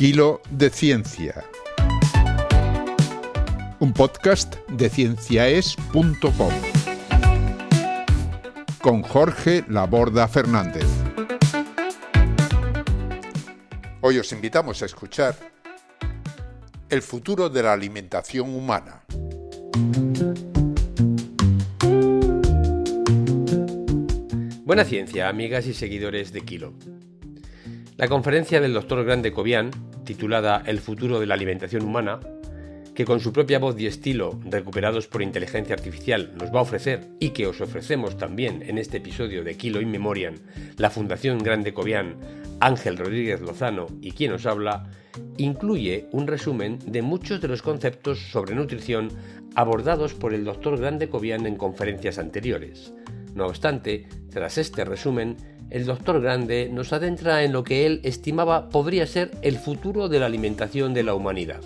Kilo de Ciencia. Un podcast de cienciaes.com. Con Jorge Laborda Fernández. Hoy os invitamos a escuchar el futuro de la alimentación humana. Buena ciencia, amigas y seguidores de Kilo. La conferencia del Dr. Grande Cobian, titulada El futuro de la alimentación humana, que con su propia voz y estilo, recuperados por inteligencia artificial, nos va a ofrecer y que os ofrecemos también en este episodio de Kilo in Memoriam, la Fundación Grande Cobian, Ángel Rodríguez Lozano y quien os habla, incluye un resumen de muchos de los conceptos sobre nutrición abordados por el Dr. Grande Cobian en conferencias anteriores. No obstante, tras este resumen, el Dr. Grande nos adentra en lo que él estimaba podría ser el futuro de la alimentación de la humanidad.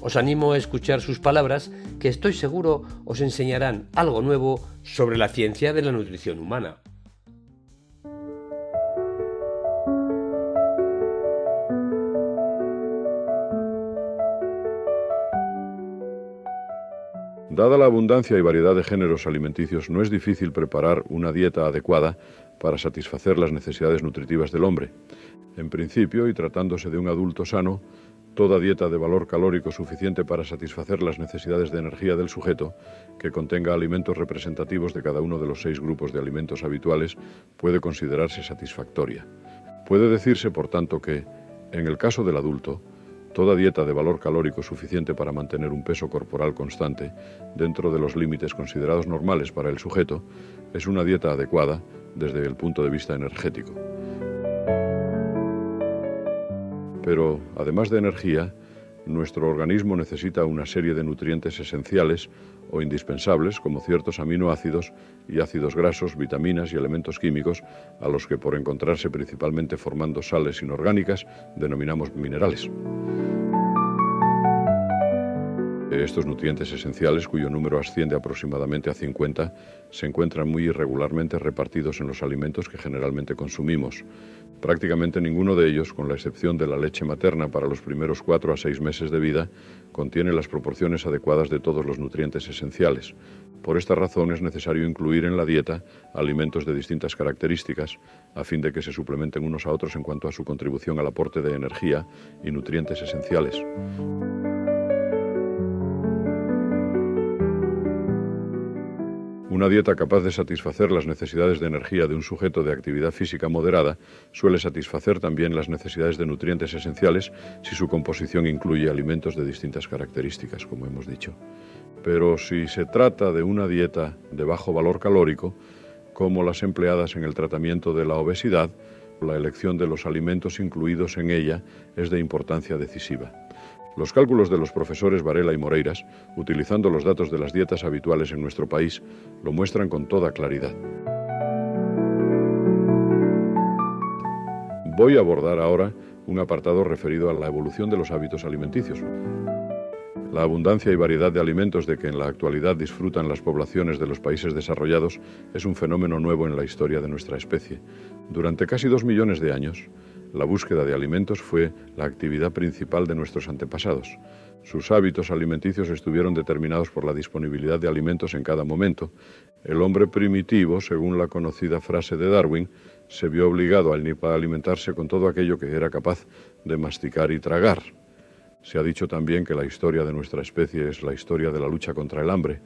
Os animo a escuchar sus palabras, que estoy seguro os enseñarán algo nuevo sobre la ciencia de la nutrición humana. Dada la abundancia y variedad de géneros alimenticios, no es difícil preparar una dieta adecuada para satisfacer las necesidades nutritivas del hombre. En principio, y tratándose de un adulto sano, toda dieta de valor calórico suficiente para satisfacer las necesidades de energía del sujeto, que contenga alimentos representativos de cada uno de los 6 grupos de alimentos habituales, puede considerarse satisfactoria. Puede decirse, por tanto, que, en el caso del adulto, toda dieta de valor calórico suficiente para mantener un peso corporal constante, dentro de los límites considerados normales para el sujeto, es una dieta adecuada desde el punto de vista energético. Pero, además de energía, nuestro organismo necesita una serie de nutrientes esenciales o indispensables, como ciertos aminoácidos y ácidos grasos, vitaminas y elementos químicos, a los que, por encontrarse principalmente formando sales inorgánicas, denominamos minerales. Estos nutrientes esenciales, cuyo número asciende aproximadamente a 50, se encuentran muy irregularmente repartidos en los alimentos que generalmente consumimos. Prácticamente ninguno de ellos, con la excepción de la leche materna para los primeros 4 a 6 meses de vida, contiene las proporciones adecuadas de todos los nutrientes esenciales. Por esta razón es necesario incluir en la dieta alimentos de distintas características, a fin de que se suplementen unos a otros en cuanto a su contribución al aporte de energía y nutrientes esenciales. Una dieta capaz de satisfacer las necesidades de energía de un sujeto de actividad física moderada suele satisfacer también las necesidades de nutrientes esenciales si su composición incluye alimentos de distintas características, como hemos dicho. Pero si se trata de una dieta de bajo valor calórico, como las empleadas en el tratamiento de la obesidad, la elección de los alimentos incluidos en ella es de importancia decisiva. Los cálculos de los profesores Varela y Moreiras, utilizando los datos de las dietas habituales en nuestro país, lo muestran con toda claridad. Voy a abordar ahora un apartado referido a la evolución de los hábitos alimenticios. La abundancia y variedad de alimentos de que en la actualidad disfrutan las poblaciones de los países desarrollados es un fenómeno nuevo en la historia de nuestra especie. Durante casi 2 millones de años, la búsqueda de alimentos fue la actividad principal de nuestros antepasados. Sus hábitos alimenticios estuvieron determinados por la disponibilidad de alimentos en cada momento. El hombre primitivo, según la conocida frase de Darwin, se vio obligado a alimentarse con todo aquello que era capaz de masticar y tragar. Se ha dicho también que la historia de nuestra especie es la historia de la lucha contra el hambre.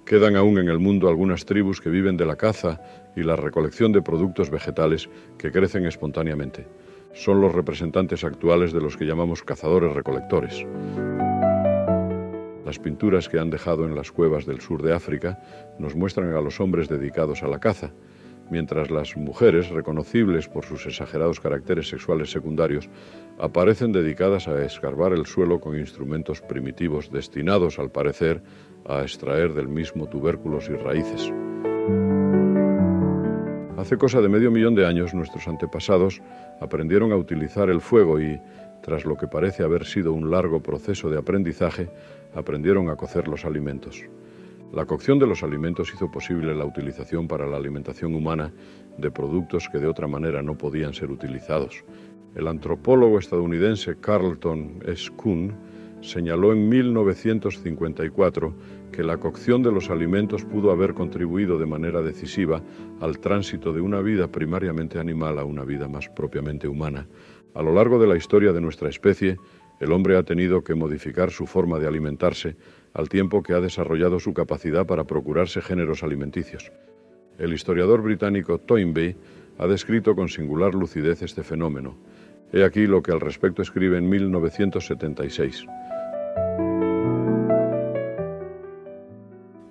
Quedan aún en el mundo algunas tribus que viven de la caza y la recolección de productos vegetales que crecen espontáneamente. Son los representantes actuales de los que llamamos cazadores-recolectores. Las pinturas que han dejado en las cuevas del sur de África nos muestran a los hombres dedicados a la caza, mientras las mujeres, reconocibles por sus exagerados caracteres sexuales secundarios, aparecen dedicadas a escarbar el suelo con instrumentos primitivos destinados, al parecer, a extraer del mismo tubérculos y raíces. Hace cosa de 500.000 de años, nuestros antepasados aprendieron a utilizar el fuego y, tras lo que parece haber sido un largo proceso de aprendizaje, aprendieron a cocer los alimentos. La cocción de los alimentos hizo posible la utilización para la alimentación humana de productos que de otra manera no podían ser utilizados. El antropólogo estadounidense Carlton S. Kuhn señaló en 1954 que la cocción de los alimentos pudo haber contribuido de manera decisiva al tránsito de una vida primariamente animal a una vida más propiamente humana. A lo largo de la historia de nuestra especie, el hombre ha tenido que modificar su forma de alimentarse al tiempo que ha desarrollado su capacidad para procurarse géneros alimenticios. El historiador británico Toynbee ha descrito con singular lucidez este fenómeno. He aquí lo que al respecto escribe en 1976.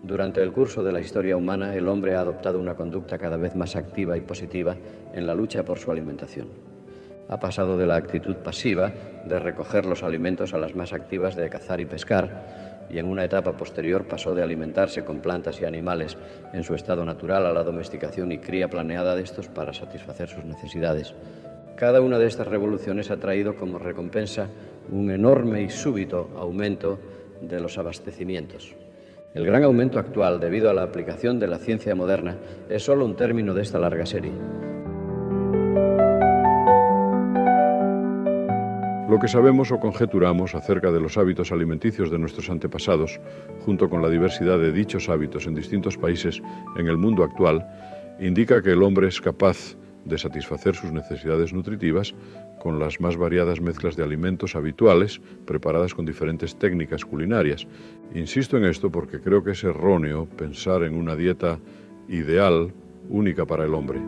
Durante el curso de la historia humana, el hombre ha adoptado una conducta cada vez más activa y positiva en la lucha por su alimentación. Ha pasado de la actitud pasiva de recoger los alimentos a las más activas de cazar y pescar, y en una etapa posterior pasó de alimentarse con plantas y animales en su estado natural a la domesticación y cría planeada de estos para satisfacer sus necesidades. Cada una de estas revoluciones ha traído como recompensa un enorme y súbito aumento de los abastecimientos. El gran aumento actual, debido a la aplicación de la ciencia moderna, es solo un término de esta larga serie. Lo que sabemos o conjeturamos acerca de los hábitos alimenticios de nuestros antepasados, junto con la diversidad de dichos hábitos en distintos países en el mundo actual, indica que el hombre es capaz de satisfacer sus necesidades nutritivas con las más variadas mezclas de alimentos habituales preparadas con diferentes técnicas culinarias. Insisto en esto porque creo que es erróneo pensar en una dieta ideal, única para el hombre.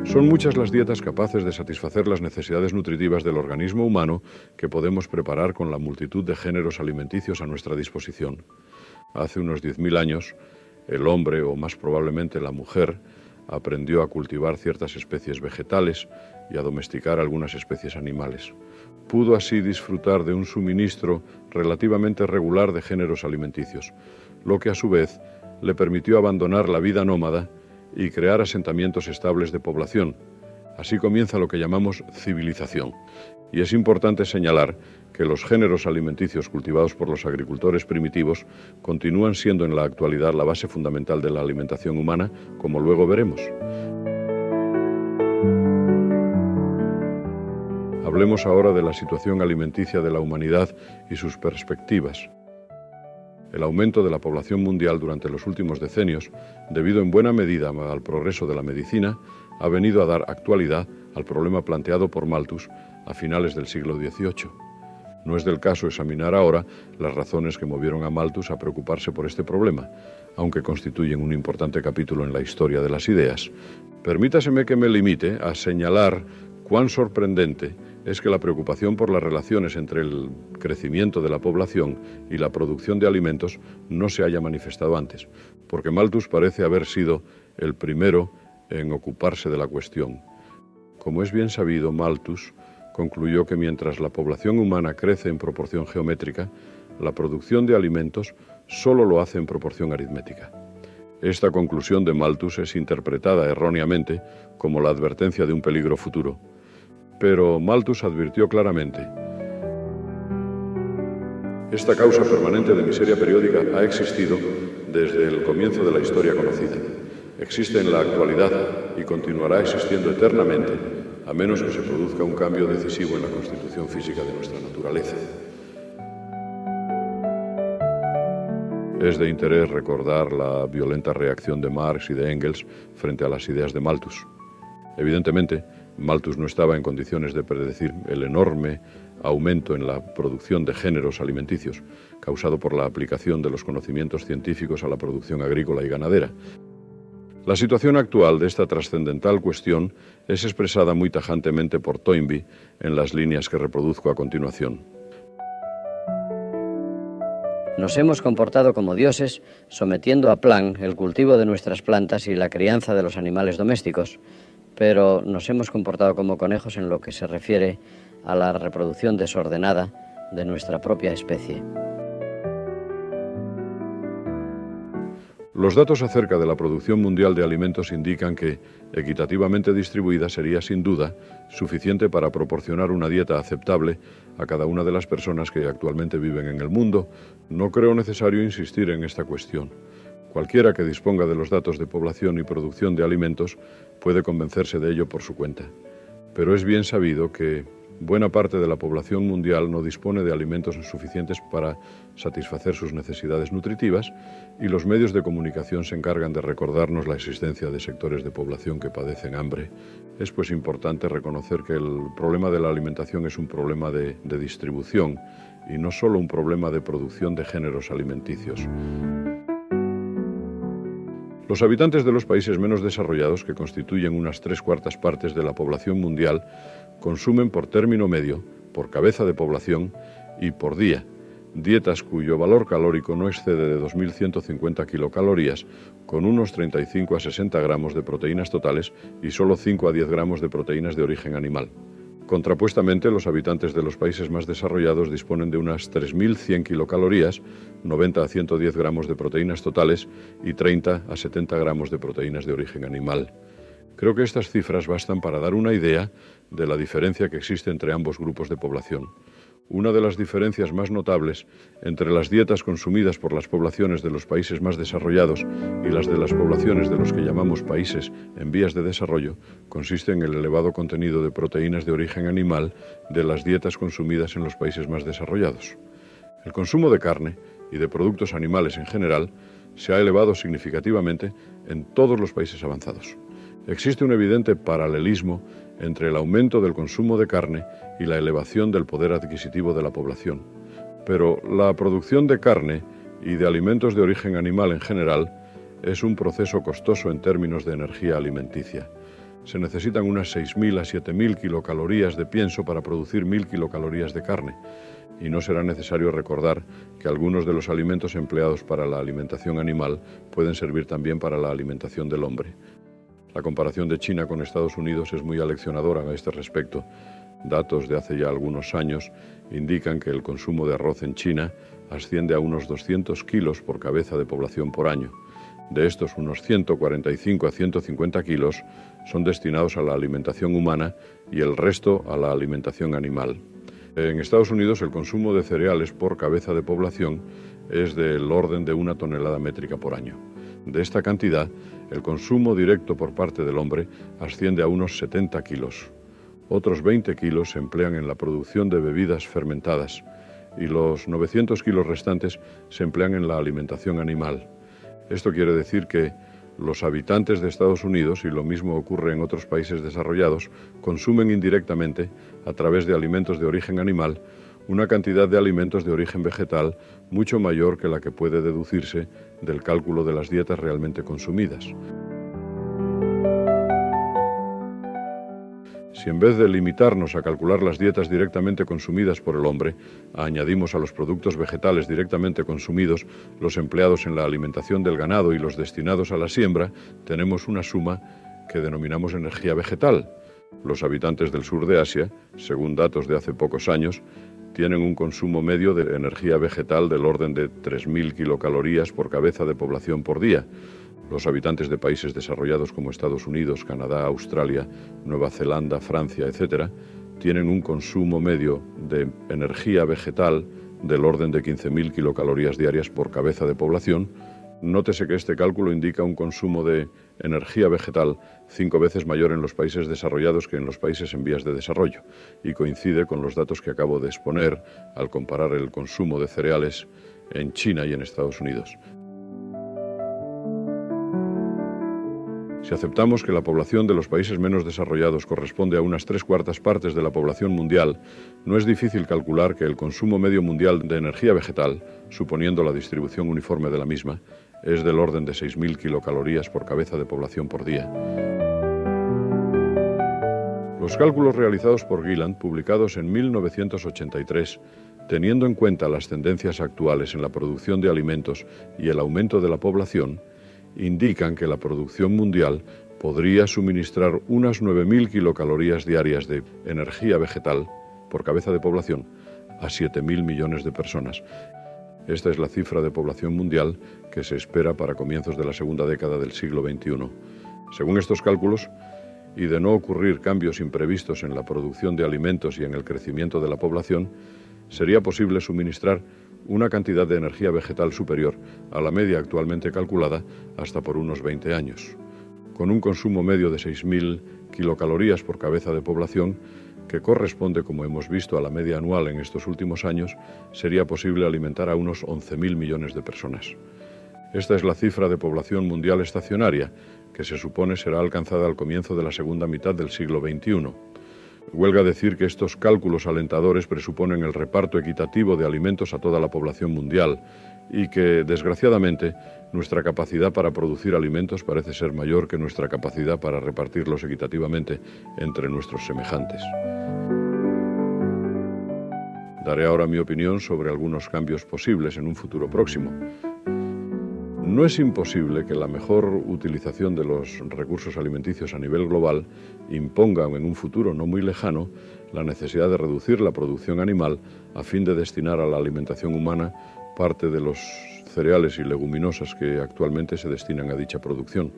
Son muchas las dietas capaces de satisfacer las necesidades nutritivas del organismo humano que podemos preparar con la multitud de géneros alimenticios a nuestra disposición. Hace unos 10.000 años, el hombre, o más probablemente la mujer, aprendió a cultivar ciertas especies vegetales y a domesticar algunas especies animales. Pudo así disfrutar de un suministro relativamente regular de géneros alimenticios, lo que a su vez le permitió abandonar la vida nómada y crear asentamientos estables de población. Así comienza lo que llamamos civilización. Y es importante señalar que los géneros alimenticios cultivados por los agricultores primitivos continúan siendo en la actualidad la base fundamental de la alimentación humana, como luego veremos. Hablemos ahora de la situación alimenticia de la humanidad y sus perspectivas. El aumento de la población mundial durante los últimos decenios, debido en buena medida al progreso de la medicina, ha venido a dar actualidad al problema planteado por Malthus a finales del siglo XVIII. No es del caso examinar ahora las razones que movieron a Malthus a preocuparse por este problema, aunque constituyen un importante capítulo en la historia de las ideas. Permítaseme que me limite a señalar cuán sorprendente es que la preocupación por las relaciones entre el crecimiento de la población y la producción de alimentos no se haya manifestado antes, porque Malthus parece haber sido el primero en ocuparse de la cuestión. Como es bien sabido, Malthus concluyó que mientras la población humana crece en proporción geométrica, la producción de alimentos solo lo hace en proporción aritmética. Esta conclusión de Malthus es interpretada erróneamente como la advertencia de un peligro futuro. Pero Malthus advirtió claramente: esta causa permanente de miseria periódica ha existido desde el comienzo de la historia conocida. Existe en la actualidad y continuará existiendo eternamente, a menos que se produzca un cambio decisivo en la constitución física de nuestra naturaleza. Es de interés recordar la violenta reacción de Marx y de Engels frente a las ideas de Malthus. Evidentemente, Malthus no estaba en condiciones de predecir el enorme aumento en la producción de géneros alimenticios, causado por la aplicación de los conocimientos científicos a la producción agrícola y ganadera. La situación actual de esta trascendental cuestión es expresada muy tajantemente por Toynbee en las líneas que reproduzco a continuación. Nos hemos comportado como dioses, sometiendo a plan el cultivo de nuestras plantas y la crianza de los animales domésticos, pero nos hemos comportado como conejos en lo que se refiere a la reproducción desordenada de nuestra propia especie. Los datos acerca de la producción mundial de alimentos indican que, equitativamente distribuida, sería sin duda suficiente para proporcionar una dieta aceptable a cada una de las personas que actualmente viven en el mundo. No creo necesario insistir en esta cuestión. Cualquiera que disponga de los datos de población y producción de alimentos puede convencerse de ello por su cuenta. Pero es bien sabido que buena parte de la población mundial no dispone de alimentos suficientes para satisfacer sus necesidades nutritivas y los medios de comunicación se encargan de recordarnos la existencia de sectores de población que padecen hambre. Es pues importante reconocer que el problema de la alimentación es un problema de distribución y no solo un problema de producción de géneros alimenticios. Los habitantes de los países menos desarrollados, que constituyen unas 3/4 partes de la población mundial, consumen por término medio, por cabeza de población y por día, dietas cuyo valor calórico no excede de 2.150 kilocalorías, con unos 35 a 60 gramos de proteínas totales y solo 5 a 10 gramos de proteínas de origen animal. Contrapuestamente, los habitantes de los países más desarrollados disponen de unas 3.100 kilocalorías, 90 a 110 gramos de proteínas totales y 30 a 70 gramos de proteínas de origen animal. Creo que estas cifras bastan para dar una idea de la diferencia que existe entre ambos grupos de población. Una de las diferencias más notables entre las dietas consumidas por las poblaciones de los países más desarrollados y las de las poblaciones de los que llamamos países en vías de desarrollo consiste en el elevado contenido de proteínas de origen animal de las dietas consumidas en los países más desarrollados. El consumo de carne y de productos animales en general se ha elevado significativamente en todos los países avanzados. Existe un evidente paralelismo entre el aumento del consumo de carne y la elevación del poder adquisitivo de la población. Pero la producción de carne y de alimentos de origen animal en general es un proceso costoso en términos de energía alimenticia. Se necesitan unas 6.000 a 7.000 kilocalorías de pienso para producir 1.000 kilocalorías de carne. Y no será necesario recordar que algunos de los alimentos empleados para la alimentación animal pueden servir también para la alimentación del hombre. La comparación de China con Estados Unidos es muy aleccionadora a este respecto. Datos de hace ya algunos años indican que el consumo de arroz en China asciende a unos 200 kilos por cabeza de población por año. De estos, unos 145 a 150 kilos son destinados a la alimentación humana y el resto a la alimentación animal. En Estados Unidos, el consumo de cereales por cabeza de población es del orden de 1 tonelada métrica por año. De esta cantidad, el consumo directo por parte del hombre asciende a unos 70 kilos. Otros 20 kilos se emplean en la producción de bebidas fermentadas y los 900 kilos restantes se emplean en la alimentación animal. Esto quiere decir que los habitantes de Estados Unidos, y lo mismo ocurre en otros países desarrollados, consumen indirectamente, a través de alimentos de origen animal, una cantidad de alimentos de origen vegetal mucho mayor que la que puede deducirse del cálculo de las dietas realmente consumidas. Si en vez de limitarnos a calcular las dietas directamente consumidas por el hombre, añadimos a los productos vegetales directamente consumidos los empleados en la alimentación del ganado y los destinados a la siembra, tenemos una suma que denominamos energía vegetal. Los habitantes del sur de Asia, según datos de hace pocos años, tienen un consumo medio de energía vegetal del orden de 3.000 kilocalorías por cabeza de población por día. Los habitantes de países desarrollados como Estados Unidos, Canadá, Australia, Nueva Zelanda, Francia, etc., tienen un consumo medio de energía vegetal del orden de 15.000 kilocalorías diarias por cabeza de población. Nótese que este cálculo indica un consumo de energía vegetal 5 veces mayor en los países desarrollados que en los países en vías de desarrollo y coincide con los datos que acabo de exponer al comparar el consumo de cereales en China y en Estados Unidos. Si aceptamos que la población de los países menos desarrollados corresponde a unas 3/4 partes de la población mundial, no es difícil calcular que el consumo medio mundial de energía vegetal, suponiendo la distribución uniforme de la misma, es del orden de 6.000 kilocalorías por cabeza de población por día. Los cálculos realizados por Gilland, publicados en 1983, teniendo en cuenta las tendencias actuales en la producción de alimentos y el aumento de la población, indican que la producción mundial podría suministrar unas 9.000 kilocalorías diarias de energía vegetal por cabeza de población a 7.000 millones de personas. Esta es la cifra de población mundial que se espera para comienzos de la segunda década del siglo XXI. Según estos cálculos, y de no ocurrir cambios imprevistos en la producción de alimentos y en el crecimiento de la población, sería posible suministrar una cantidad de energía vegetal superior a la media actualmente calculada hasta por unos 20 años. Con un consumo medio de 6.000 kilocalorías por cabeza de población, que corresponde, como hemos visto, a la media anual en estos últimos años, sería posible alimentar a unos 11.000 millones de personas. Esta es la cifra de población mundial estacionaria, que se supone será alcanzada al comienzo de la segunda mitad del siglo XXI. Huelga decir que estos cálculos alentadores presuponen el reparto equitativo de alimentos a toda la población mundial y que, desgraciadamente, nuestra capacidad para producir alimentos parece ser mayor que nuestra capacidad para repartirlos equitativamente entre nuestros semejantes. Daré ahora mi opinión sobre algunos cambios posibles en un futuro próximo. No es imposible que la mejor utilización de los recursos alimenticios a nivel global imponga en un futuro no muy lejano la necesidad de reducir la producción animal a fin de destinar a la alimentación humana parte de los cereales y leguminosas que actualmente se destinan a dicha producción.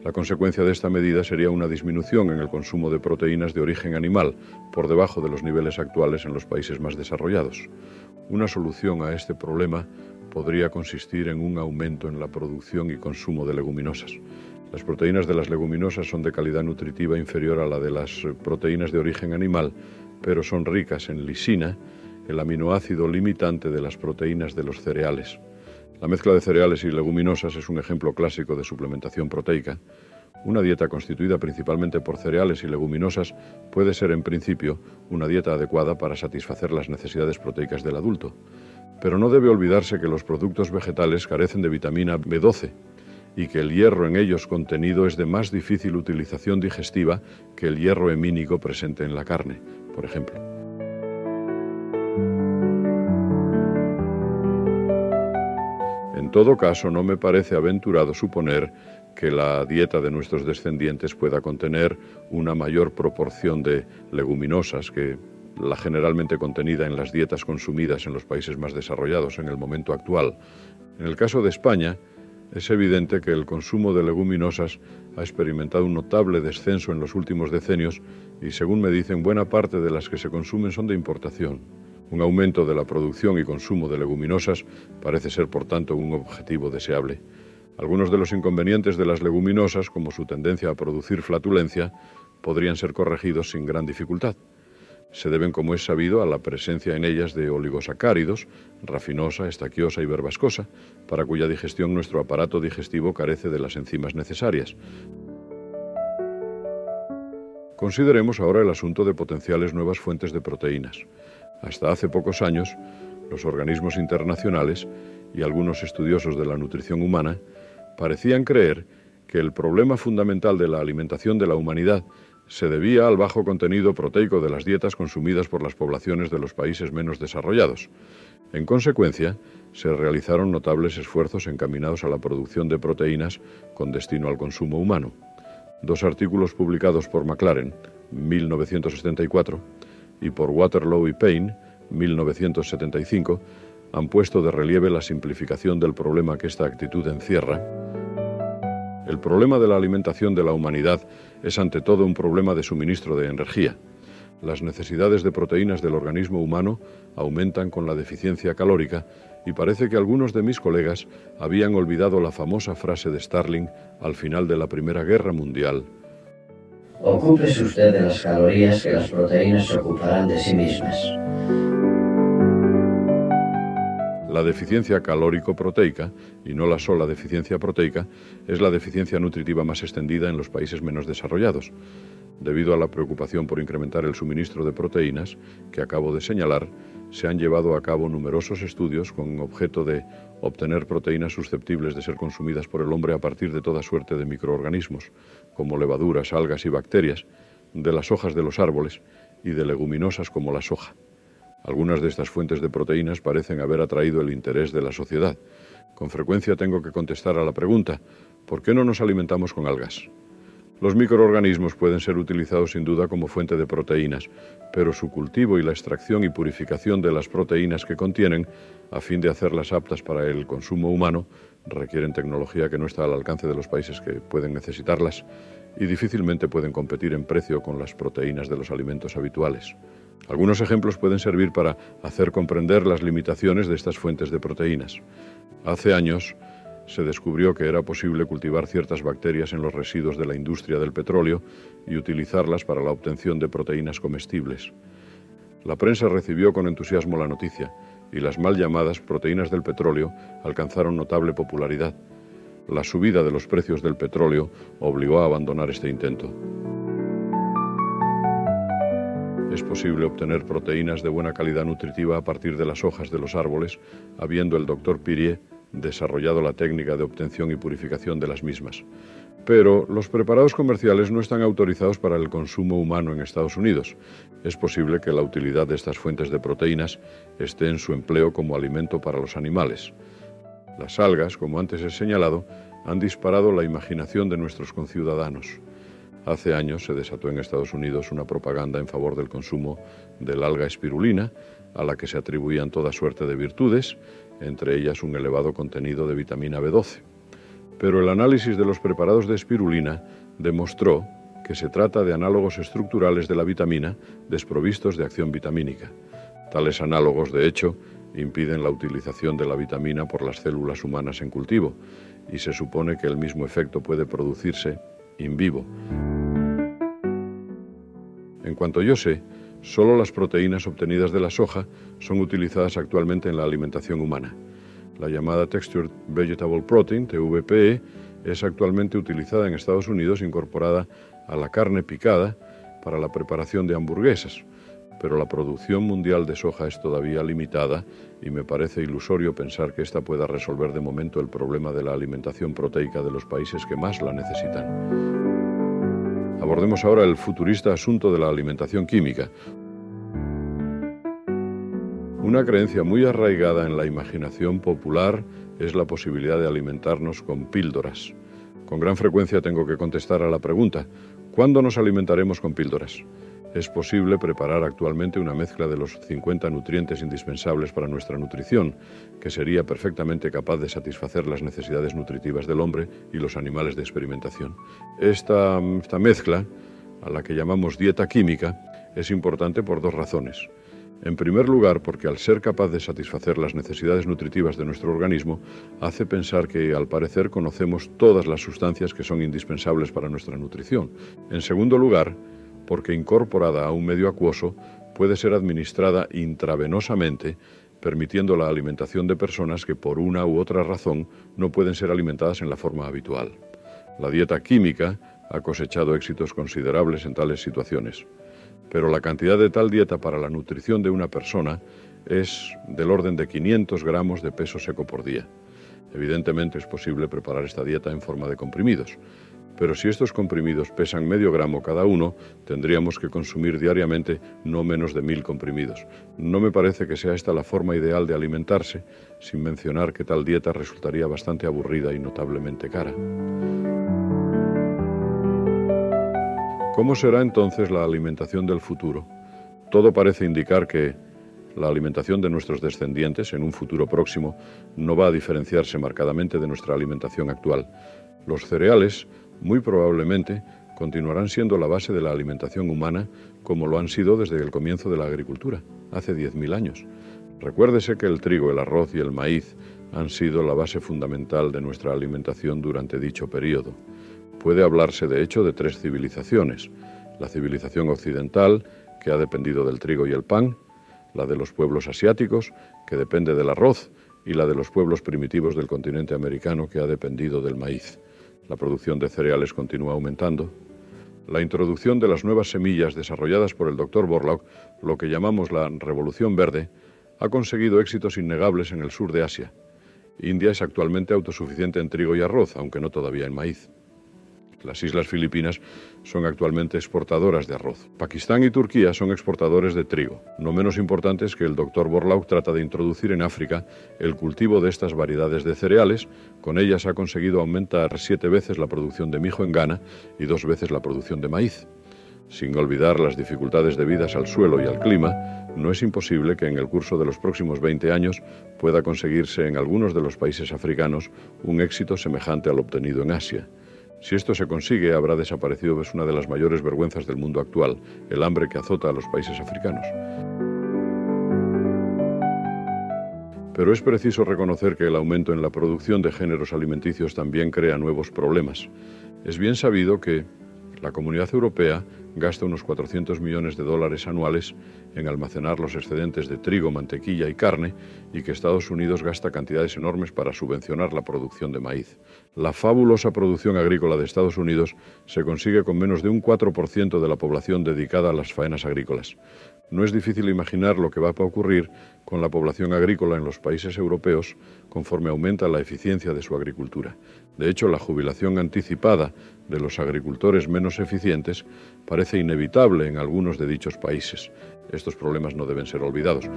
La consecuencia de esta medida sería una disminución en el consumo de proteínas de origen animal, por debajo de los niveles actuales en los países más desarrollados. Una solución a este problema podría consistir en un aumento en la producción y consumo de leguminosas. Las proteínas de las leguminosas son de calidad nutritiva inferior a la de las proteínas de origen animal, pero son ricas en lisina, el aminoácido limitante de las proteínas de los cereales. La mezcla de cereales y leguminosas es un ejemplo clásico de suplementación proteica. Una dieta constituida principalmente por cereales y leguminosas puede ser, en principio, una dieta adecuada para satisfacer las necesidades proteicas del adulto. Pero no debe olvidarse que los productos vegetales carecen de vitamina B12 y que el hierro en ellos contenido es de más difícil utilización digestiva que el hierro hemínico presente en la carne, por ejemplo. En todo caso, no me parece aventurado suponer que la dieta de nuestros descendientes pueda contener una mayor proporción de leguminosas que la generalmente contenida en las dietas consumidas en los países más desarrollados en el momento actual. En el caso de España, es evidente que el consumo de leguminosas ha experimentado un notable descenso en los últimos decenios y, según me dicen, buena parte de las que se consumen son de importación. Un aumento de la producción y consumo de leguminosas parece ser, por tanto, un objetivo deseable. Algunos de los inconvenientes de las leguminosas, como su tendencia a producir flatulencia, podrían ser corregidos sin gran dificultad. Se deben, como es sabido, a la presencia en ellas de oligosacáridos, rafinosa, estaquiosa y verbascosa, para cuya digestión nuestro aparato digestivo carece de las enzimas necesarias. Consideremos ahora el asunto de potenciales nuevas fuentes de proteínas. Hasta hace pocos años, los organismos internacionales y algunos estudiosos de la nutrición humana parecían creer que el problema fundamental de la alimentación de la humanidad se debía al bajo contenido proteico de las dietas consumidas por las poblaciones de los países menos desarrollados. En consecuencia, se realizaron notables esfuerzos encaminados a la producción de proteínas con destino al consumo humano. Dos artículos publicados por McLaren, 1974, y por Waterloo y Payne, 1975, han puesto de relieve la simplificación del problema que esta actitud encierra. El problema de la alimentación de la humanidad es ante todo un problema de suministro de energía. Las necesidades de proteínas del organismo humano aumentan con la deficiencia calórica y parece que algunos de mis colegas habían olvidado la famosa frase de Starling al final de la Primera Guerra Mundial. Ocúpese usted de las calorías, que las proteínas se ocuparán de sí mismas. La deficiencia calórico-proteica, y no la sola deficiencia proteica, es la deficiencia nutritiva más extendida en los países menos desarrollados. Debido a la preocupación por incrementar el suministro de proteínas, que acabo de señalar, se han llevado a cabo numerosos estudios con objeto de obtener proteínas susceptibles de ser consumidas por el hombre a partir de toda suerte de microorganismos, como levaduras, algas y bacterias, de las hojas de los árboles y de leguminosas como la soja. Algunas de estas fuentes de proteínas parecen haber atraído el interés de la sociedad. Con frecuencia tengo que contestar a la pregunta, ¿por qué no nos alimentamos con algas? Los microorganismos pueden ser utilizados sin duda como fuente de proteínas, pero su cultivo y la extracción y purificación de las proteínas que contienen, a fin de hacerlas aptas para el consumo humano, requieren tecnología que no está al alcance de los países que pueden necesitarlas y difícilmente pueden competir en precio con las proteínas de los alimentos habituales. Algunos ejemplos pueden servir para hacer comprender las limitaciones de estas fuentes de proteínas. Hace años se descubrió que era posible cultivar ciertas bacterias en los residuos de la industria del petróleo y utilizarlas para la obtención de proteínas comestibles. La prensa recibió con entusiasmo la noticia y las mal llamadas proteínas del petróleo alcanzaron notable popularidad. La subida de los precios del petróleo obligó a abandonar este intento. Es posible obtener proteínas de buena calidad nutritiva a partir de las hojas de los árboles, habiendo el Dr. Pirier desarrollado la técnica de obtención y purificación de las mismas. Pero los preparados comerciales no están autorizados para el consumo humano en Estados Unidos. Es posible que la utilidad de estas fuentes de proteínas esté en su empleo como alimento para los animales. Las algas, como antes he señalado, han disparado la imaginación de nuestros conciudadanos. Hace años se desató en Estados Unidos una propaganda en favor del consumo del alga espirulina, a la que se atribuían toda suerte de virtudes, entre ellas un elevado contenido de vitamina B12. Pero el análisis de los preparados de espirulina demostró que se trata de análogos estructurales de la vitamina desprovistos de acción vitamínica. Tales análogos, de hecho, impiden la utilización de la vitamina por las células humanas en cultivo, y se supone que el mismo efecto puede producirse in vivo. En cuanto yo sé, solo las proteínas obtenidas de la soja son utilizadas actualmente en la alimentación humana. La llamada Textured Vegetable Protein, TVPE, es actualmente utilizada en Estados Unidos incorporada a la carne picada para la preparación de hamburguesas, pero la producción mundial de soja es todavía limitada y me parece ilusorio pensar que esta pueda resolver de momento el problema de la alimentación proteica de los países que más la necesitan. Abordemos ahora el futurista asunto de la alimentación química. Una creencia muy arraigada en la imaginación popular es la posibilidad de alimentarnos con píldoras. Con gran frecuencia tengo que contestar a la pregunta: ¿cuándo nos alimentaremos con píldoras? Es posible preparar actualmente una mezcla de los 50 nutrientes indispensables para nuestra nutrición, que sería perfectamente capaz de satisfacer las necesidades nutritivas del hombre y los animales de experimentación. Esta mezcla, a la que llamamos dieta química, es importante por dos razones. En primer lugar, porque al ser capaz de satisfacer las necesidades nutritivas de nuestro organismo, hace pensar que, al parecer, conocemos todas las sustancias que son indispensables para nuestra nutrición. En segundo lugar, porque incorporada a un medio acuoso, puede ser administrada intravenosamente, permitiendo la alimentación de personas que por una u otra razón no pueden ser alimentadas en la forma habitual. La dieta química ha cosechado éxitos considerables en tales situaciones, pero la cantidad de tal dieta para la nutrición de una persona es del orden de 500 gramos de peso seco por día. Evidentemente es posible preparar esta dieta en forma de comprimidos, pero si estos comprimidos pesan medio gramo cada uno, tendríamos que consumir diariamente no menos de 1000 comprimidos. No me parece que sea esta la forma ideal de alimentarse, sin mencionar que tal dieta resultaría bastante aburrida y notablemente cara. ¿Cómo será entonces la alimentación del futuro? Todo parece indicar que la alimentación de nuestros descendientes en un futuro próximo no va a diferenciarse marcadamente de nuestra alimentación actual. Los cereales, muy probablemente, continuarán siendo la base de la alimentación humana como lo han sido desde el comienzo de la agricultura, hace 10.000 años. Recuérdese que el trigo, el arroz y el maíz han sido la base fundamental de nuestra alimentación durante dicho periodo. Puede hablarse, de hecho, de 3 civilizaciones: la civilización occidental, que ha dependido del trigo y el pan; la de los pueblos asiáticos, que depende del arroz; y la de los pueblos primitivos del continente americano, que ha dependido del maíz. La producción de cereales continúa aumentando. La introducción de las nuevas semillas desarrolladas por el Dr. Borlaug, lo que llamamos la Revolución Verde, ha conseguido éxitos innegables en el sur de Asia. India es actualmente autosuficiente en trigo y arroz, aunque no todavía en maíz. Las islas Filipinas son actualmente exportadoras de arroz. Pakistán y Turquía son exportadores de trigo. No menos importante es que el Dr. Borlaug trata de introducir en África el cultivo de estas variedades de cereales. Con ellas ha conseguido aumentar 7 veces la producción de mijo en Ghana y 2 veces la producción de maíz. Sin olvidar las dificultades debidas al suelo y al clima, no es imposible que en el curso de los próximos 20 años pueda conseguirse en algunos de los países africanos un éxito semejante al obtenido en Asia. Si esto se consigue, habrá desaparecido una de las mayores vergüenzas del mundo actual, el hambre que azota a los países africanos. Pero es preciso reconocer que el aumento en la producción de géneros alimenticios también crea nuevos problemas. Es bien sabido que la Comunidad Europea gasta unos 400 millones de dólares anuales en almacenar los excedentes de trigo, mantequilla y carne, y que Estados Unidos gasta cantidades enormes para subvencionar la producción de maíz. La fabulosa producción agrícola de Estados Unidos se consigue con menos de un 4% de la población dedicada a las faenas agrícolas. No es difícil imaginar lo que va a ocurrir con la población agrícola en los países europeos conforme aumenta la eficiencia de su agricultura. De hecho, la jubilación anticipada de los agricultores menos eficientes parece inevitable en algunos de dichos países. Estos problemas no deben ser olvidados.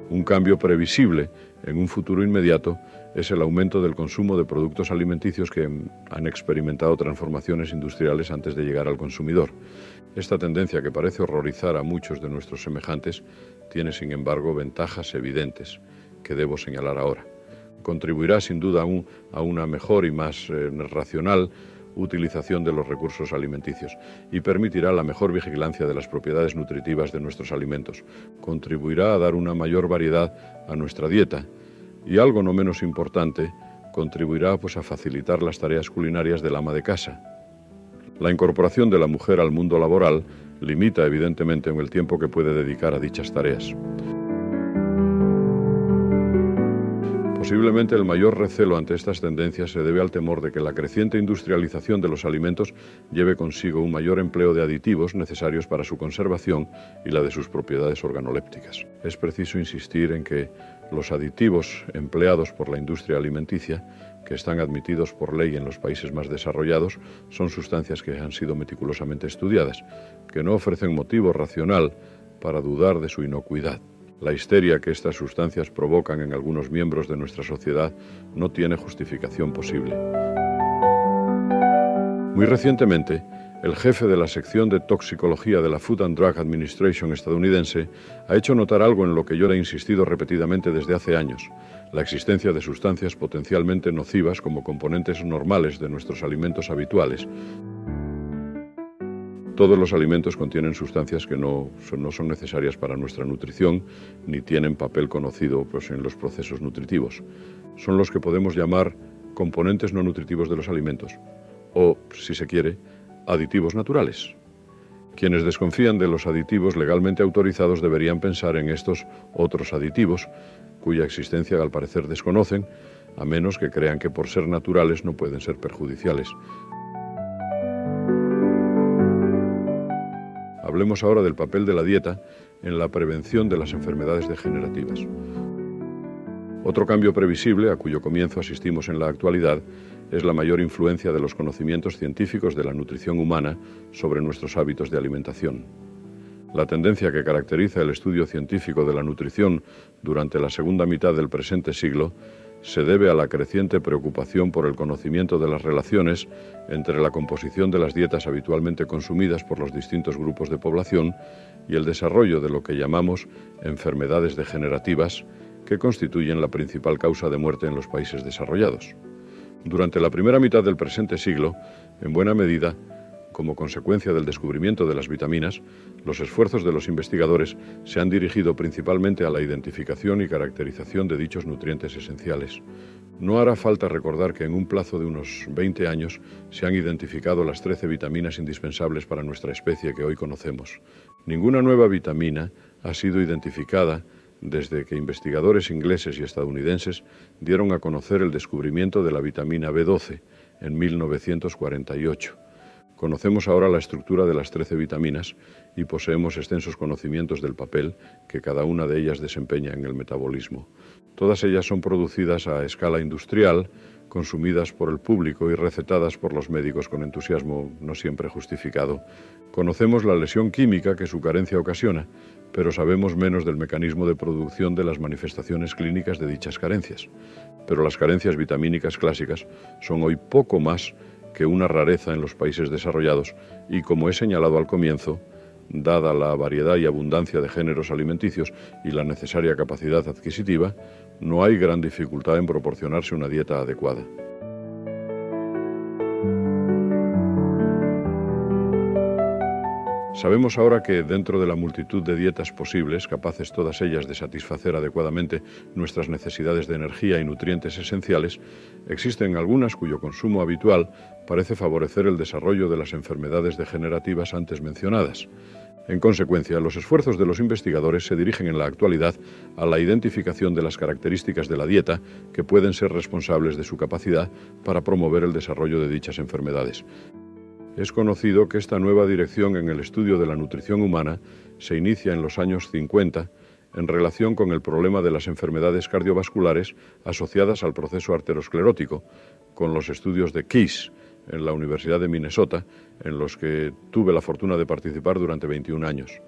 Un cambio previsible en un futuro inmediato es el aumento del consumo de productos alimenticios que han experimentado transformaciones industriales antes de llegar al consumidor. Esta tendencia, que parece horrorizar a muchos de nuestros semejantes, tiene sin embargo ventajas evidentes que debo señalar ahora. Contribuirá sin duda a una mejor y más racional utilización de los recursos alimenticios y permitirá la mejor vigilancia de las propiedades nutritivas de nuestros alimentos. Contribuirá a dar una mayor variedad a nuestra dieta y, algo no menos importante, contribuirá a facilitar las tareas culinarias del ama de casa. La incorporación de la mujer al mundo laboral limita evidentemente en el tiempo que puede dedicar a dichas tareas. Posiblemente el mayor recelo ante estas tendencias se debe al temor de que la creciente industrialización de los alimentos lleve consigo un mayor empleo de aditivos necesarios para su conservación y la de sus propiedades organolépticas. Es preciso insistir en que los aditivos empleados por la industria alimenticia, que están admitidos por ley en los países más desarrollados, son sustancias que han sido meticulosamente estudiadas, que no ofrecen motivo racional para dudar de su inocuidad. La histeria que estas sustancias provocan en algunos miembros de nuestra sociedad no tiene justificación posible. Muy recientemente, el jefe de la sección de toxicología de la Food and Drug Administration estadounidense ha hecho notar algo en lo que yo he insistido repetidamente desde hace años: la existencia de sustancias potencialmente nocivas como componentes normales de nuestros alimentos habituales. Todos los alimentos contienen sustancias que no son necesarias para nuestra nutrición ni tienen papel conocido en los procesos nutritivos. Son los que podemos llamar componentes no nutritivos de los alimentos o, si se quiere, aditivos naturales. Quienes desconfían de los aditivos legalmente autorizados deberían pensar en estos otros aditivos, cuya existencia al parecer desconocen, a menos que crean que por ser naturales no pueden ser perjudiciales. Hablemos ahora del papel de la dieta en la prevención de las enfermedades degenerativas. Otro cambio previsible, a cuyo comienzo asistimos en la actualidad, es la mayor influencia de los conocimientos científicos de la nutrición humana sobre nuestros hábitos de alimentación. La tendencia que caracteriza el estudio científico de la nutrición durante la segunda mitad del presente siglo se debe a la creciente preocupación por el conocimiento de las relaciones entre la composición de las dietas habitualmente consumidas por los distintos grupos de población y el desarrollo de lo que llamamos enfermedades degenerativas, que constituyen la principal causa de muerte en los países desarrollados. Durante la primera mitad del presente siglo, en buena medida, como consecuencia del descubrimiento de las vitaminas, los esfuerzos de los investigadores se han dirigido principalmente a la identificación y caracterización de dichos nutrientes esenciales. No hará falta recordar que en un plazo de unos 20 años se han identificado las 13 vitaminas indispensables para nuestra especie que hoy conocemos. Ninguna nueva vitamina ha sido identificada desde que investigadores ingleses y estadounidenses dieron a conocer el descubrimiento de la vitamina B12 en 1948. Conocemos ahora la estructura de las 13 vitaminas y poseemos extensos conocimientos del papel que cada una de ellas desempeña en el metabolismo. Todas ellas son producidas a escala industrial, consumidas por el público y recetadas por los médicos con entusiasmo no siempre justificado. Conocemos la lesión química que su carencia ocasiona, pero sabemos menos del mecanismo de producción de las manifestaciones clínicas de dichas carencias. Pero las carencias vitamínicas clásicas son hoy poco más que una rareza en los países desarrollados y, como he señalado al comienzo, dada la variedad y abundancia de géneros alimenticios y la necesaria capacidad adquisitiva, no hay gran dificultad en proporcionarse una dieta adecuada. Sabemos ahora que dentro de la multitud de dietas posibles, capaces todas ellas de satisfacer adecuadamente nuestras necesidades de energía y nutrientes esenciales, existen algunas cuyo consumo habitual parece favorecer el desarrollo de las enfermedades degenerativas antes mencionadas. En consecuencia, los esfuerzos de los investigadores se dirigen en la actualidad a la identificación de las características de la dieta que pueden ser responsables de su capacidad para promover el desarrollo de dichas enfermedades. Es conocido que esta nueva dirección en el estudio de la nutrición humana se inicia en los años 50 en relación con el problema de las enfermedades cardiovasculares asociadas al proceso arteriosclerótico, con los estudios de Case en la Universidad de Minnesota, en los que tuve la fortuna de participar durante 21 años.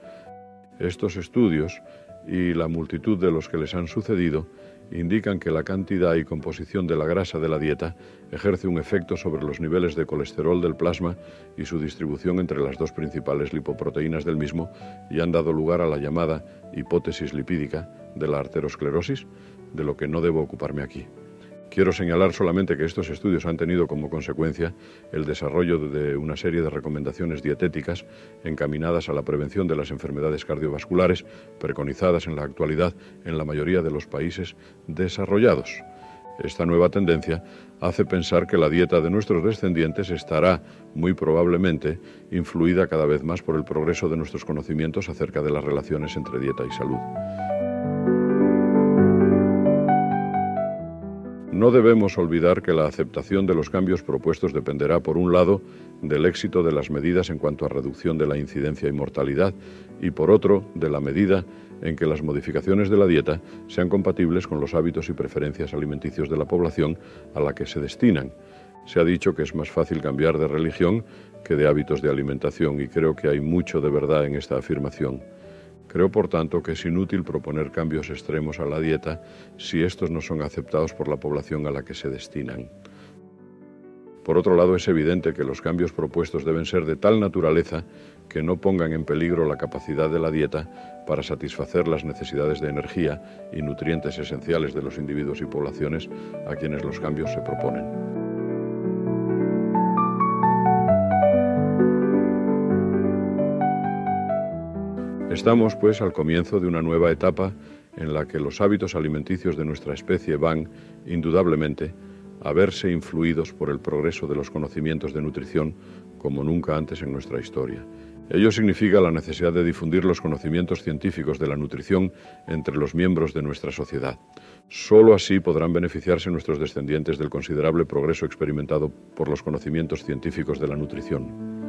Estos estudios y la multitud de los que les han sucedido indican que la cantidad y composición de la grasa de la dieta ejerce un efecto sobre los niveles de colesterol del plasma y su distribución entre las dos principales lipoproteínas del mismo, y han dado lugar a la llamada hipótesis lipídica de la arteriosclerosis, de lo que no debo ocuparme aquí. Quiero señalar solamente que estos estudios han tenido como consecuencia el desarrollo de una serie de recomendaciones dietéticas encaminadas a la prevención de las enfermedades cardiovasculares, preconizadas en la actualidad en la mayoría de los países desarrollados. Esta nueva tendencia hace pensar que la dieta de nuestros descendientes estará, muy probablemente, influida cada vez más por el progreso de nuestros conocimientos acerca de las relaciones entre dieta y salud. No debemos olvidar que la aceptación de los cambios propuestos dependerá, por un lado, del éxito de las medidas en cuanto a reducción de la incidencia y mortalidad, y por otro, de la medida en que las modificaciones de la dieta sean compatibles con los hábitos y preferencias alimenticios de la población a la que se destinan. Se ha dicho que es más fácil cambiar de religión que de hábitos de alimentación, y creo que hay mucho de verdad en esta afirmación. Creo, por tanto, que es inútil proponer cambios extremos a la dieta si estos no son aceptados por la población a la que se destinan. Por otro lado, es evidente que los cambios propuestos deben ser de tal naturaleza que no pongan en peligro la capacidad de la dieta para satisfacer las necesidades de energía y nutrientes esenciales de los individuos y poblaciones a quienes los cambios se proponen. Estamos, pues, al comienzo de una nueva etapa en la que los hábitos alimenticios de nuestra especie van, indudablemente, a verse influidos por el progreso de los conocimientos de nutrición como nunca antes en nuestra historia. Ello significa la necesidad de difundir los conocimientos científicos de la nutrición entre los miembros de nuestra sociedad. Solo así podrán beneficiarse nuestros descendientes del considerable progreso experimentado por los conocimientos científicos de la nutrición.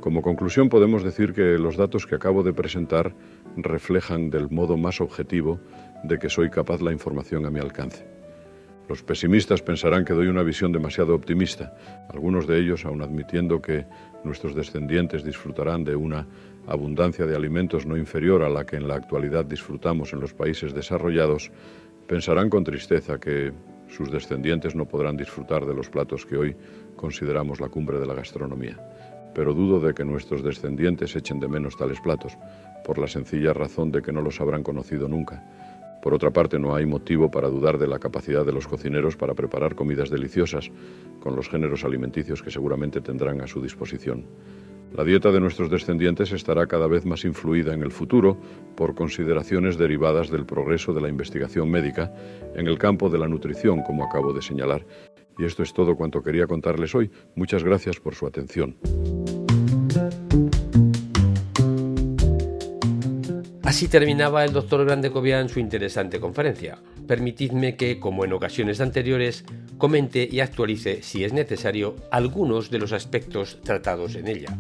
Como conclusión, podemos decir que los datos que acabo de presentar reflejan del modo más objetivo de que soy capaz la información a mi alcance. Los pesimistas pensarán que doy una visión demasiado optimista, algunos de ellos, aun admitiendo que nuestros descendientes disfrutarán de una abundancia de alimentos no inferior a la que en la actualidad disfrutamos en los países desarrollados, pensarán con tristeza que sus descendientes no podrán disfrutar de los platos que hoy consideramos la cumbre de la gastronomía. Pero dudo de que nuestros descendientes echen de menos tales platos, por la sencilla razón de que no los habrán conocido nunca. Por otra parte, no hay motivo para dudar de la capacidad de los cocineros para preparar comidas deliciosas, con los géneros alimenticios que seguramente tendrán a su disposición. La dieta de nuestros descendientes estará cada vez más influida en el futuro por consideraciones derivadas del progreso de la investigación médica en el campo de la nutrición, como acabo de señalar. Y esto es todo cuanto quería contarles hoy. Muchas gracias por su atención. Así terminaba el doctor Grandecovian su interesante conferencia. Permitidme que, como en ocasiones anteriores, comente y actualice, si es necesario, algunos de los aspectos tratados en ella.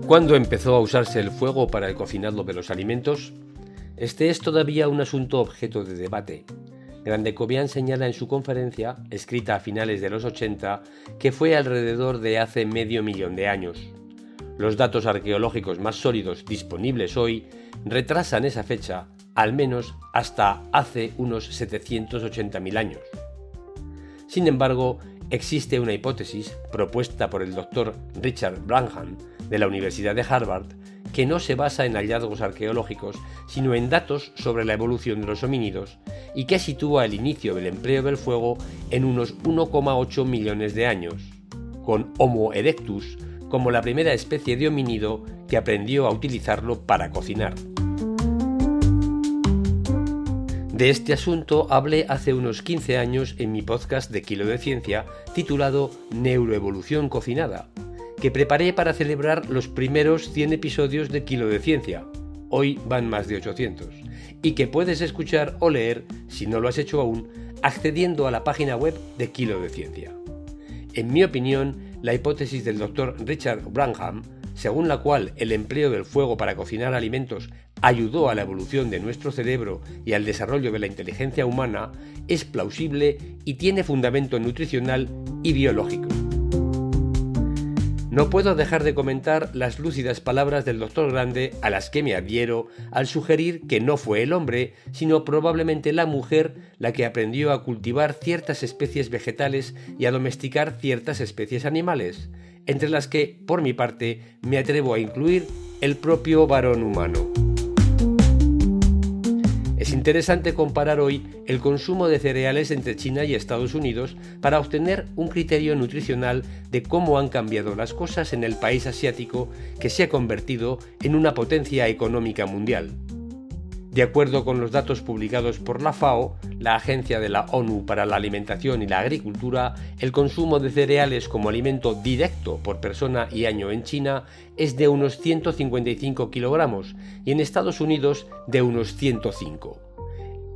¿Cuándo empezó a usarse el fuego para el cocinado de los alimentos? Este es todavía un asunto objeto de debate. Grandecovian señala en su conferencia, escrita a finales de los 80, que fue alrededor de hace medio millón de años. Los datos arqueológicos más sólidos disponibles hoy retrasan esa fecha, al menos hasta hace unos 780.000 años. Sin embargo, existe una hipótesis propuesta por el Dr. Richard Wrangham de la Universidad de Harvard que no se basa en hallazgos arqueológicos, sino en datos sobre la evolución de los homínidos y que sitúa el inicio del empleo del fuego en unos 1,8 millones de años, con Homo erectus como la primera especie de homínido que aprendió a utilizarlo para cocinar. De este asunto hablé hace unos 15 años en mi podcast de Kilo de Ciencia titulado Neuroevolución cocinada, que preparé para celebrar los primeros 100 episodios de Kilo de Ciencia, hoy van más de 800, y que puedes escuchar o leer, si no lo has hecho aún, accediendo a la página web de Kilo de Ciencia. En mi opinión, la hipótesis del Dr. Richard Wrangham, según la cual el empleo del fuego para cocinar alimentos ayudó a la evolución de nuestro cerebro y al desarrollo de la inteligencia humana, es plausible y tiene fundamento nutricional y biológico. No puedo dejar de comentar las lúcidas palabras del Dr. Grande a las que me adhiero al sugerir que no fue el hombre, sino probablemente la mujer la que aprendió a cultivar ciertas especies vegetales y a domesticar ciertas especies animales, entre las que, por mi parte, me atrevo a incluir el propio varón humano. Es interesante comparar hoy el consumo de cereales entre China y Estados Unidos para obtener un criterio nutricional de cómo han cambiado las cosas en el país asiático que se ha convertido en una potencia económica mundial. De acuerdo con los datos publicados por la FAO, la Agencia de la ONU para la Alimentación y la Agricultura, el consumo de cereales como alimento directo por persona y año en China es de unos 155 kilogramos y en Estados Unidos de unos 105.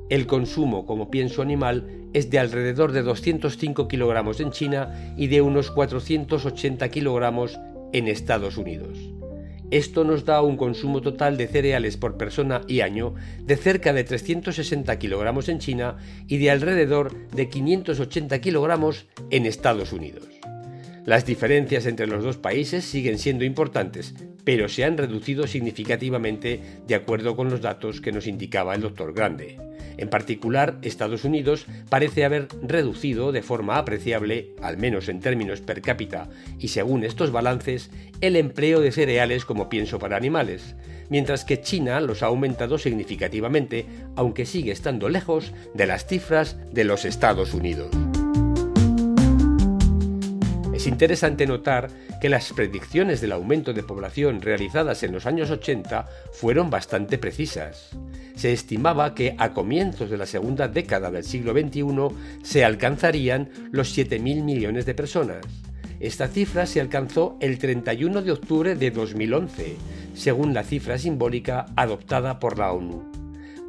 El consumo como pienso animal es de alrededor de 205 kilogramos en China y de unos 480 kilogramos en Estados Unidos. Esto nos da un consumo total de cereales por persona y año de cerca de 360 kilogramos en China y de alrededor de 580 kilogramos en Estados Unidos. Las diferencias entre los dos países siguen siendo importantes, pero se han reducido significativamente de acuerdo con los datos que nos indicaba el Dr. Grande. En particular, Estados Unidos parece haber reducido de forma apreciable, al menos en términos per cápita y según estos balances, el empleo de cereales como pienso para animales, mientras que China los ha aumentado significativamente, aunque sigue estando lejos de las cifras de los Estados Unidos. Es interesante notar que las predicciones del aumento de población realizadas en los años 80 fueron bastante precisas. Se estimaba que a comienzos de la segunda década del siglo XXI se alcanzarían los 7.000 millones de personas. Esta cifra se alcanzó el 31 de octubre de 2011, según la cifra simbólica adoptada por la ONU.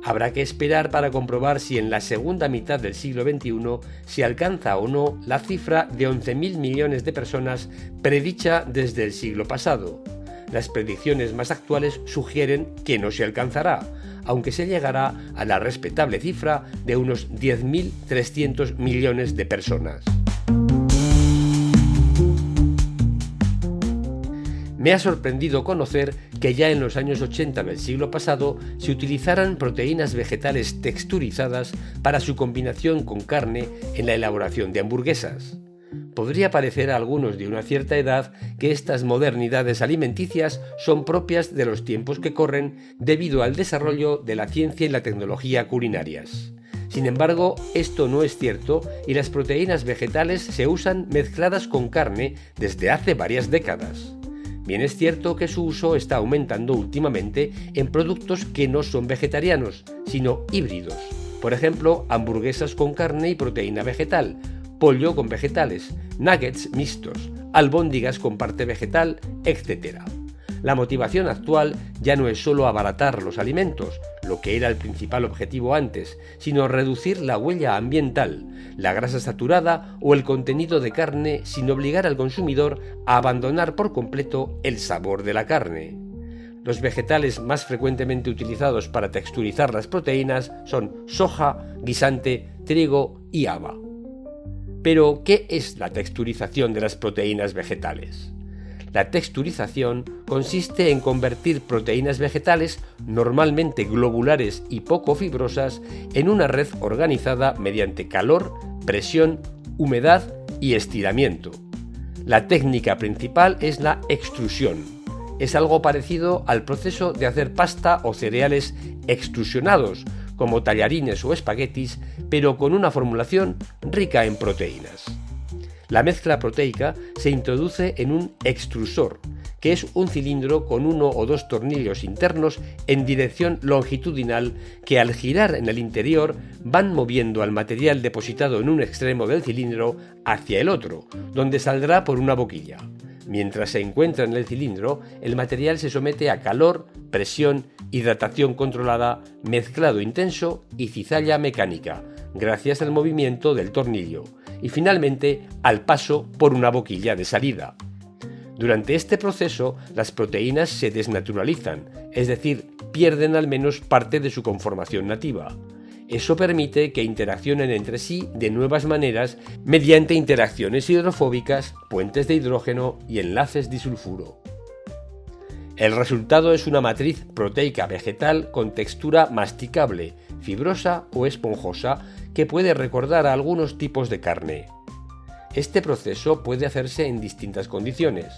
Habrá que esperar para comprobar si en la segunda mitad del siglo XXI se alcanza o no la cifra de 11.000 millones de personas predicha desde el siglo pasado. Las predicciones más actuales sugieren que no se alcanzará, aunque se llegará a la respetable cifra de unos 10.300 millones de personas. Me ha sorprendido conocer que ya en los años 80 del siglo pasado se utilizaran proteínas vegetales texturizadas para su combinación con carne en la elaboración de hamburguesas. Podría parecer a algunos de una cierta edad que estas modernidades alimenticias son propias de los tiempos que corren debido al desarrollo de la ciencia y la tecnología culinarias. Sin embargo, esto no es cierto y las proteínas vegetales se usan mezcladas con carne desde hace varias décadas. Bien es cierto que su uso está aumentando últimamente en productos que no son vegetarianos, sino híbridos. Por ejemplo, hamburguesas con carne y proteína vegetal, pollo con vegetales, nuggets mixtos, albóndigas con parte vegetal, etc. La motivación actual ya no es solo abaratar los alimentos, lo que era el principal objetivo antes, sino reducir la huella ambiental, la grasa saturada o el contenido de carne sin obligar al consumidor a abandonar por completo el sabor de la carne. Los vegetales más frecuentemente utilizados para texturizar las proteínas son soja, guisante, trigo y haba. Pero, ¿qué es la texturización de las proteínas vegetales? La texturización consiste en convertir proteínas vegetales, normalmente globulares y poco fibrosas, en una red organizada mediante calor, presión, humedad y estiramiento. La técnica principal es la extrusión. Es algo parecido al proceso de hacer pasta o cereales extrusionados, como tallarines o espaguetis, pero con una formulación rica en proteínas. La mezcla proteica se introduce en un extrusor, que es un cilindro con 1 o 2 tornillos internos en dirección longitudinal que al girar en el interior van moviendo al material depositado en un extremo del cilindro hacia el otro, donde saldrá por una boquilla. Mientras se encuentra en el cilindro, el material se somete a calor, presión, hidratación controlada, mezclado intenso y cizalla mecánica, gracias al movimiento del tornillo, y finalmente al paso por una boquilla de salida. Durante este proceso, las proteínas se desnaturalizan, es decir, pierden al menos parte de su conformación nativa. Eso permite que interaccionen entre sí de nuevas maneras mediante interacciones hidrofóbicas, puentes de hidrógeno y enlaces disulfuro. El resultado es una matriz proteica vegetal con textura masticable, fibrosa o esponjosa que puede recordar a algunos tipos de carne. Este proceso puede hacerse en distintas condiciones.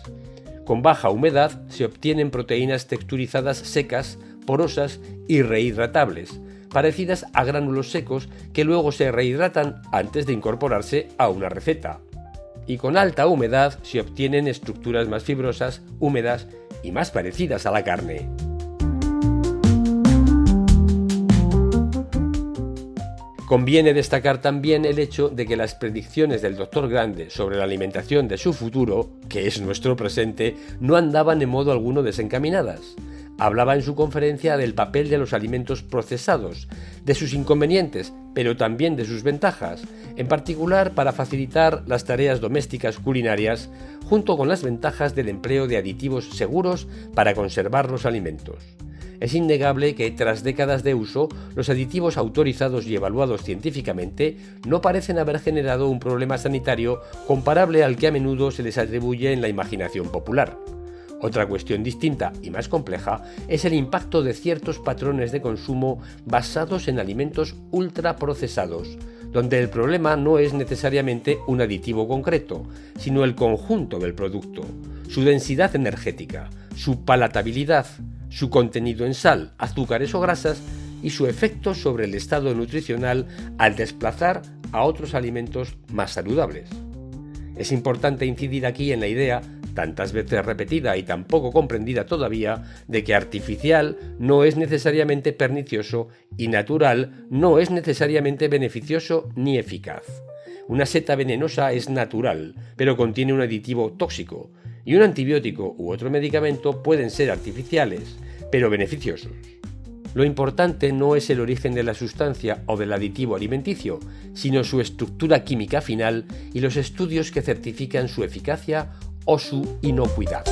Con baja humedad se obtienen proteínas texturizadas secas, porosas y rehidratables, parecidas a gránulos secos que luego se rehidratan antes de incorporarse a una receta. Y con alta humedad se obtienen estructuras más fibrosas, húmedas y más parecidas a la carne. Conviene destacar también el hecho de que las predicciones del Dr. Grande sobre la alimentación de su futuro, que es nuestro presente, no andaban en modo alguno desencaminadas. Hablaba en su conferencia del papel de los alimentos procesados, de sus inconvenientes, pero también de sus ventajas, en particular para facilitar las tareas domésticas culinarias, junto con las ventajas del empleo de aditivos seguros para conservar los alimentos. Es innegable que, tras décadas de uso, los aditivos autorizados y evaluados científicamente no parecen haber generado un problema sanitario comparable al que a menudo se les atribuye en la imaginación popular. Otra cuestión distinta y más compleja es el impacto de ciertos patrones de consumo basados en alimentos ultraprocesados, donde el problema no es necesariamente un aditivo concreto, sino el conjunto del producto, su densidad energética, su palatabilidad, su contenido en sal, azúcares o grasas y su efecto sobre el estado nutricional al desplazar a otros alimentos más saludables. Es importante incidir aquí en la idea, tantas veces repetida y tan poco comprendida todavía, de que artificial no es necesariamente pernicioso y natural no es necesariamente beneficioso ni eficaz. Una seta venenosa es natural, pero contiene un aditivo tóxico, y un antibiótico u otro medicamento pueden ser artificiales, pero beneficiosos. Lo importante no es el origen de la sustancia o del aditivo alimenticio, sino su estructura química final y los estudios que certifican su eficacia o su inocuidad.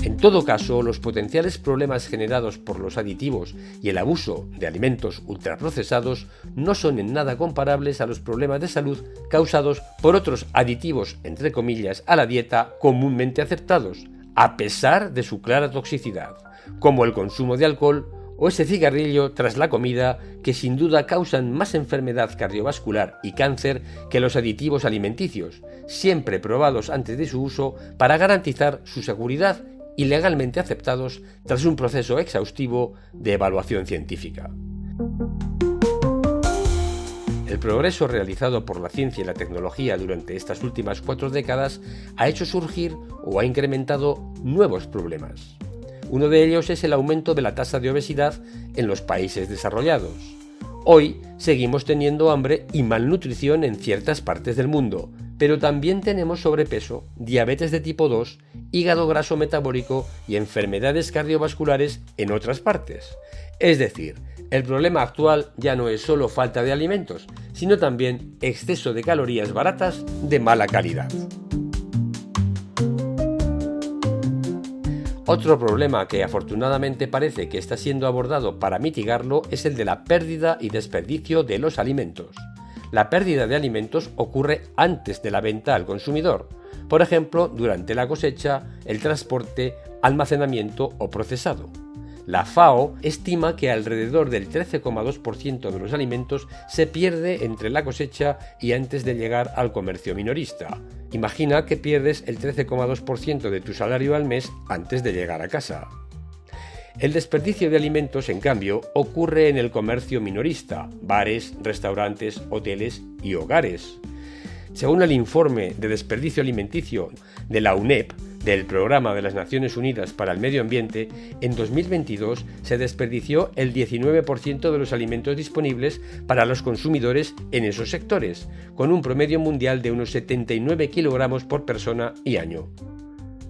En todo caso, los potenciales problemas generados por los aditivos y el abuso de alimentos ultraprocesados no son en nada comparables a los problemas de salud causados por otros aditivos, entre comillas, a la dieta comúnmente aceptados, a pesar de su clara toxicidad, como el consumo de alcohol o ese cigarrillo tras la comida que sin duda causan más enfermedad cardiovascular y cáncer que los aditivos alimenticios, siempre probados antes de su uso para garantizar su seguridad y legalmente aceptados tras un proceso exhaustivo de evaluación científica. El progreso realizado por la ciencia y la tecnología durante estas últimas 4 décadas ha hecho surgir o ha incrementado nuevos problemas. Uno de ellos es el aumento de la tasa de obesidad en los países desarrollados. Hoy seguimos teniendo hambre y malnutrición en ciertas partes del mundo, pero también tenemos sobrepeso, diabetes de tipo 2, hígado graso metabólico y enfermedades cardiovasculares en otras partes. Es decir, el problema actual ya no es solo falta de alimentos, sino también exceso de calorías baratas de mala calidad. Otro problema que afortunadamente parece que está siendo abordado para mitigarlo es el de la pérdida y desperdicio de los alimentos. La pérdida de alimentos ocurre antes de la venta al consumidor, por ejemplo, durante la cosecha, el transporte, almacenamiento o procesado. La FAO estima que alrededor del 13,2% de los alimentos se pierde entre la cosecha y antes de llegar al comercio minorista. Imagina que pierdes el 13,2% de tu salario al mes antes de llegar a casa. El desperdicio de alimentos, en cambio, ocurre en el comercio minorista, bares, restaurantes, hoteles y hogares. Según el informe de desperdicio alimenticio de la UNEP, del Programa de las Naciones Unidas para el Medio Ambiente, en 2022 se desperdició el 19% de los alimentos disponibles para los consumidores en esos sectores, con un promedio mundial de unos 79 kilogramos por persona y año.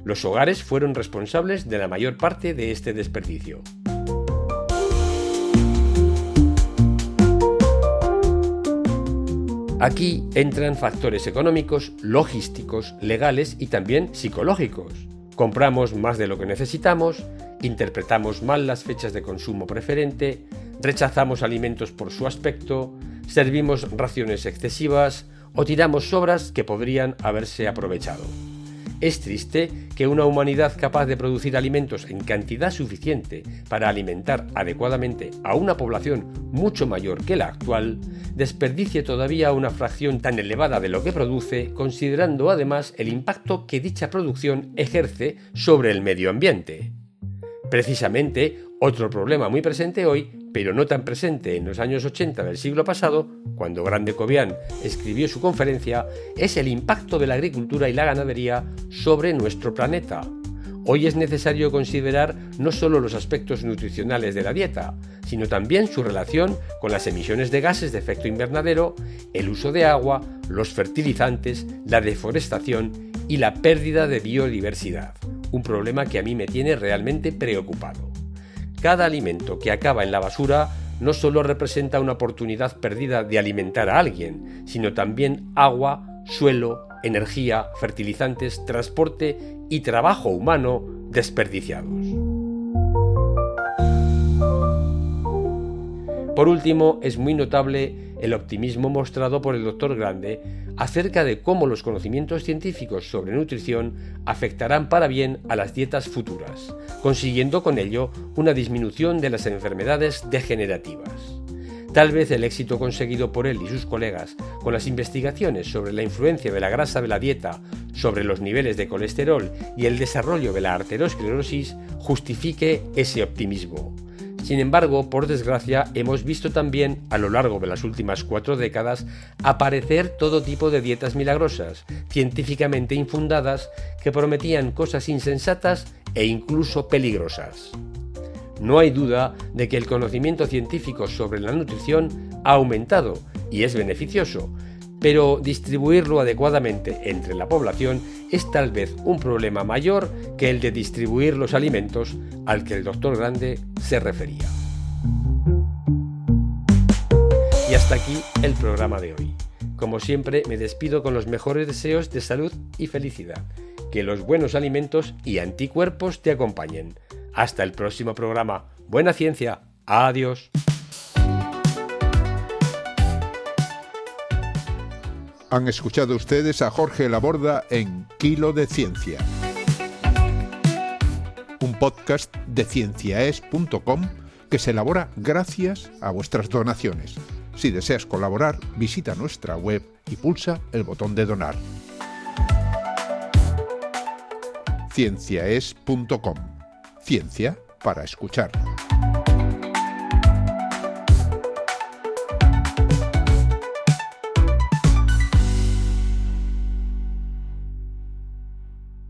Los hogares fueron responsables de la mayor parte de este desperdicio. Aquí entran factores económicos, logísticos, legales y también psicológicos. Compramos más de lo que necesitamos, interpretamos mal las fechas de consumo preferente, rechazamos alimentos por su aspecto, servimos raciones excesivas o tiramos sobras que podrían haberse aprovechado. Es triste que una humanidad capaz de producir alimentos en cantidad suficiente para alimentar adecuadamente a una población mucho mayor que la actual, desperdicie todavía una fracción tan elevada de lo que produce, considerando además el impacto que dicha producción ejerce sobre el medio ambiente. Precisamente, otro problema muy presente hoy, pero no tan presente en los años 80 del siglo pasado, cuando Grande Cobian escribió su conferencia, es el impacto de la agricultura y la ganadería sobre nuestro planeta. Hoy es necesario considerar no solo los aspectos nutricionales de la dieta, sino también su relación con las emisiones de gases de efecto invernadero, el uso de agua, los fertilizantes, la deforestación y la pérdida de biodiversidad, un problema que a mí me tiene realmente preocupado. Cada alimento que acaba en la basura no solo representa una oportunidad perdida de alimentar a alguien, sino también agua, suelo, energía, fertilizantes, transporte y trabajo humano desperdiciados. Por último, es muy notable el optimismo mostrado por el Dr. Grande acerca de cómo los conocimientos científicos sobre nutrición afectarán para bien a las dietas futuras, consiguiendo con ello una disminución de las enfermedades degenerativas. Tal vez el éxito conseguido por él y sus colegas con las investigaciones sobre la influencia de la grasa de la dieta sobre los niveles de colesterol y el desarrollo de la arteriosclerosis justifique ese optimismo. Sin embargo, por desgracia, hemos visto también, a lo largo de las últimas 4 décadas, aparecer todo tipo de dietas milagrosas, científicamente infundadas, que prometían cosas insensatas e incluso peligrosas. No hay duda de que el conocimiento científico sobre la nutrición ha aumentado y es beneficioso, pero distribuirlo adecuadamente entre la población es tal vez un problema mayor que el de distribuir los alimentos al que el Dr. Grande se refería. Y hasta aquí el programa de hoy. Como siempre, me despido con los mejores deseos de salud y felicidad. Que los buenos alimentos y anticuerpos te acompañen. Hasta el próximo programa. Buena ciencia. Adiós. Han escuchado ustedes a Jorge Laborda en Kilo de Ciencia, un podcast de cienciaes.com que se elabora gracias a vuestras donaciones. Si deseas colaborar, visita nuestra web y pulsa el botón de donar. cienciaes.com. Ciencia para escuchar.